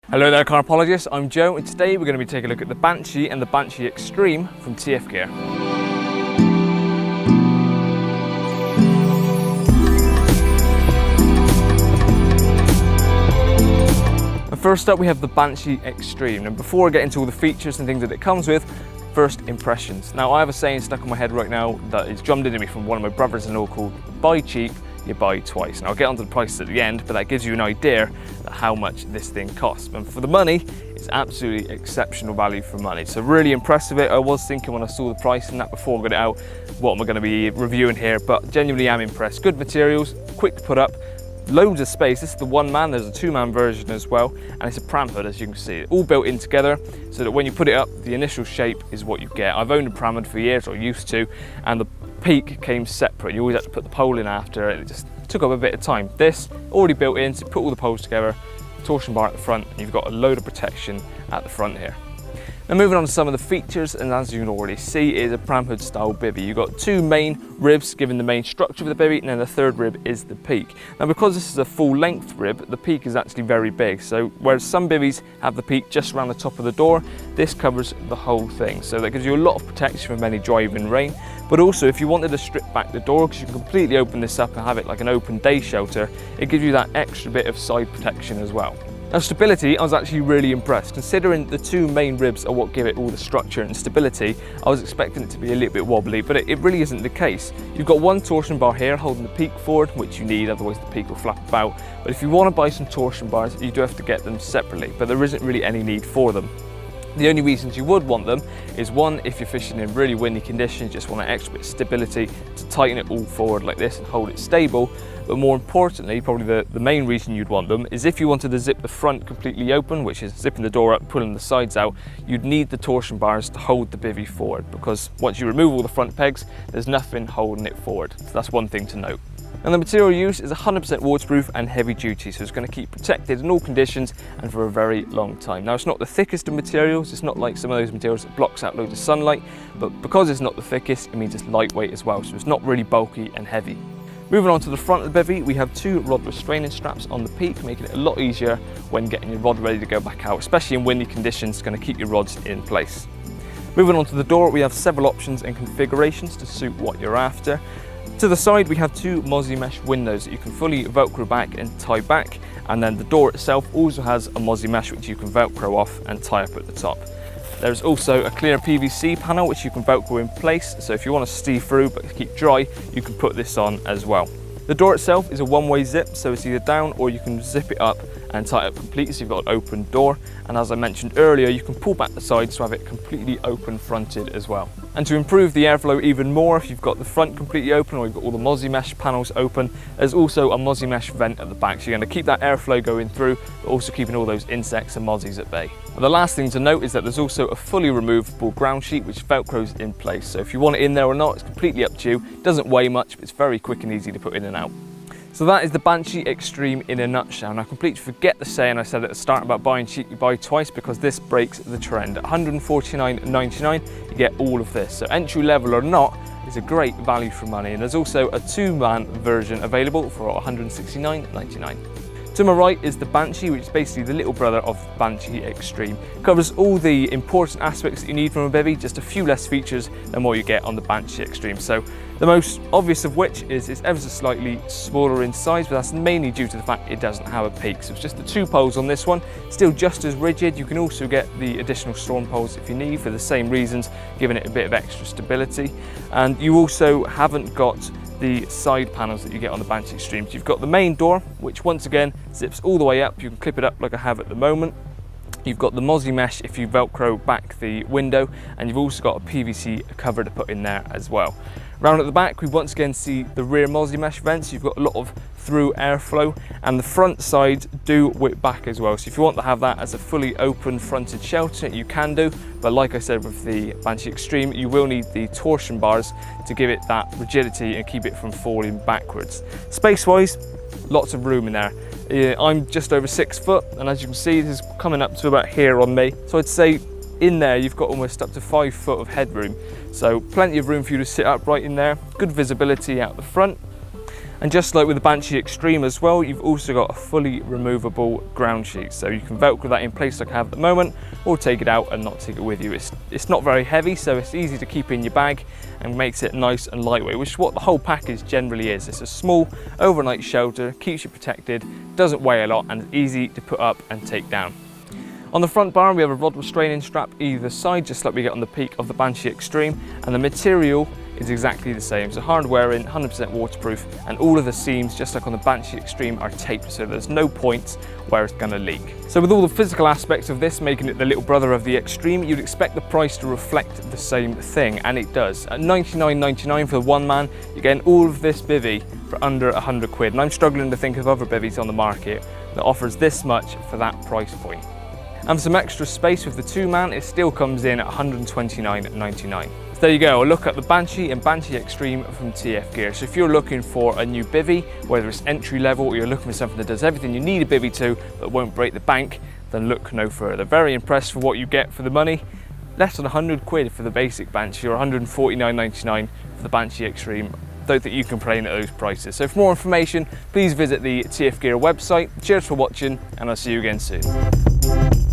Hello there carpologists, I'm Joe and today we're going to be taking a look at the Banshee and the Banshee Extreme from TF Gear. And first up we have the Banshee Extreme, and before I get into all the features and things that it comes with, first impressions. Now I have a saying stuck in my head right now that is drummed into me from one of my brothers-in-law called buy cheap, you buy twice. And I'll get onto the prices at the end, but that gives you an idea of how much this thing costs. And for the money, it's absolutely exceptional value for money. So really impressed with it. I was thinking when I saw the price and that before I got it out, what am I going to be reviewing here? But genuinely am impressed. Good materials, quick to put up, loads of space. This is the one man, there's a two-man version as well, and it's a pram hood, as you can see. All built in together so that when you put it up, the initial shape is what you get. I've owned a pram hood for years, or used to, and the peak came separate. You always had to put the pole in after, and it just took up a bit of time. This, already built in, so put all the poles together, torsion bar at the front, and you've got a load of protection at the front here. Now moving on to some of the features, and as you can already see, it is a pram hood style bivvy. You've got two main ribs giving the main structure of the bivvy, and then the third rib is the peak. Now because this is a full length rib, the peak is actually very big. So whereas some bivvies have the peak just around the top of the door, this covers the whole thing. So that gives you a lot of protection from any driving rain. But also if you wanted to strip back the door, because you can completely open this up and have it like an open day shelter, it gives you that extra bit of side protection as well. Now stability, I was actually really impressed. Considering the two main ribs are what give it all the structure and stability, I was expecting it to be a little bit wobbly, but it really isn't the case. You've got one torsion bar here holding the peak forward, which you need, otherwise the peak will flap about. But if you want to buy some torsion bars, you do have to get them separately, but there isn't really any need for them. The only reasons you would want them is one, if you're fishing in really windy conditions, just want an extra bit of stability to tighten it all forward like this and hold it stable. But more importantly, probably the main reason you'd want them is if you wanted to zip the front completely open, which is zipping the door up, pulling the sides out, you'd need the torsion bars to hold the bivvy forward, because once you remove all the front pegs, there's nothing holding it forward. So that's one thing to note. And the material used is 100% waterproof and heavy duty, so it's going to keep protected in all conditions and for a very long time. Now it's not the thickest of materials, it's not like some of those materials that blocks out loads of sunlight, but because it's not the thickest, it means it's lightweight as well, so it's not really bulky and heavy. Moving on to the front of the bivvy, we have two rod restraining straps on the peak, making it a lot easier when getting your rod ready to go back out, especially in windy conditions. It's going to keep your rods in place. Moving on to the door, we have several options and configurations to suit what you're after. To the side we have two mozzie mesh windows that you can fully velcro back and tie back, and then the door itself also has a mozzie mesh which you can velcro off and tie up at the top. There's also a clear PVC panel which you can velcro in place, so if you want to see through but keep dry, you can put this on as well. The door itself is a one-way zip, so it's either down or you can zip it up and tie it up completely, so you've got an open door. And as I mentioned earlier, you can pull back the sides to have it completely open fronted as well. And to improve the airflow even more, if you've got the front completely open or you've got all the mozzie mesh panels open, there's also a mozzie mesh vent at the back, so you're going to keep that airflow going through, but also keeping all those insects and mozzies at bay. And the last thing to note is that there's also a fully removable ground sheet which velcros in place, so if you want it in there or not, it's completely up to you. It doesn't weigh much, but it's very quick and easy to put in and out. So that is the Banshee Extreme in a nutshell, and I completely forget the saying I said at the start about buying cheap, you buy twice, because this breaks the trend. At $149.99 you get all of this, so entry level or not, is a great value for money. And there's also a two-man version available for $169.99. To my right is the Banshee, which is basically the little brother of the Banshee Extreme. It covers all the important aspects that you need from a bivvy, just a few less features than what you get on the Banshee Extreme. So the most obvious of which is it's ever so slightly smaller in size, but that's mainly due to the fact it doesn't have a peak. So it's just the two poles on this one, still just as rigid. You can also get the additional storm poles if you need for the same reasons, giving it a bit of extra stability. And you also haven't got the side panels that you get on the Banshee Extreme. So you've got the main door, which once again zips all the way up. You can clip it up like I have at the moment. You've got the mozzie mesh if you velcro back the window, and you've also got a PVC cover to put in there as well. Round at the back, we once again see the rear mozzie mesh vents. You've got a lot of through airflow, and the front sides do whip back as well. So if you want to have that as a fully open fronted shelter, you can do. But like I said with the Banshee Extreme, you will need the torsion bars to give it that rigidity and keep it from falling backwards. Space-wise, lots of room in there. I'm just over 6 foot, and as you can see, this is coming up to about here on me. So I'd say in there you've got almost up to 5 foot of headroom. So plenty of room for you to sit upright in there, good visibility out the front. And just like with the Banshee Extreme as well, you've also got a fully removable ground sheet. So you can Velcro that in place like I have at the moment, or take it out and not take it with you. It's not very heavy, so it's easy to keep in your bag and makes it nice and lightweight, which is what the whole package generally is. It's a small overnight shelter, keeps you protected, doesn't weigh a lot, and is easy to put up and take down. On the front bar, we have a rod restraining strap either side, just like we get on the peak of the Banshee Extreme, and the material is exactly the same. So hard wearing, 100% waterproof, and all of the seams, just like on the Banshee Extreme, are taped, so there's no points where it's going to leak. So with all the physical aspects of this, making it the little brother of the Extreme, you'd expect the price to reflect the same thing, and it does. At $99.99 for the one man, you're getting all of this bivvy for under 100 quid, and I'm struggling to think of other bivvies on the market that offers this much for that price point. And for some extra space with the two man, it still comes in at $129.99. So there you go, a look at the Banshee and Banshee Extreme from TF Gear. So if you're looking for a new bivvy, whether it's entry level or you're looking for something that does everything you need a bivvy to but won't break the bank, then look no further. Very impressed for what you get for the money. Less than 100 quid for the basic Banshee, or $149.99 for the Banshee Extreme. Don't think you can complain at those prices. So for more information, please visit the TF Gear website. Cheers for watching, and I'll see you again soon.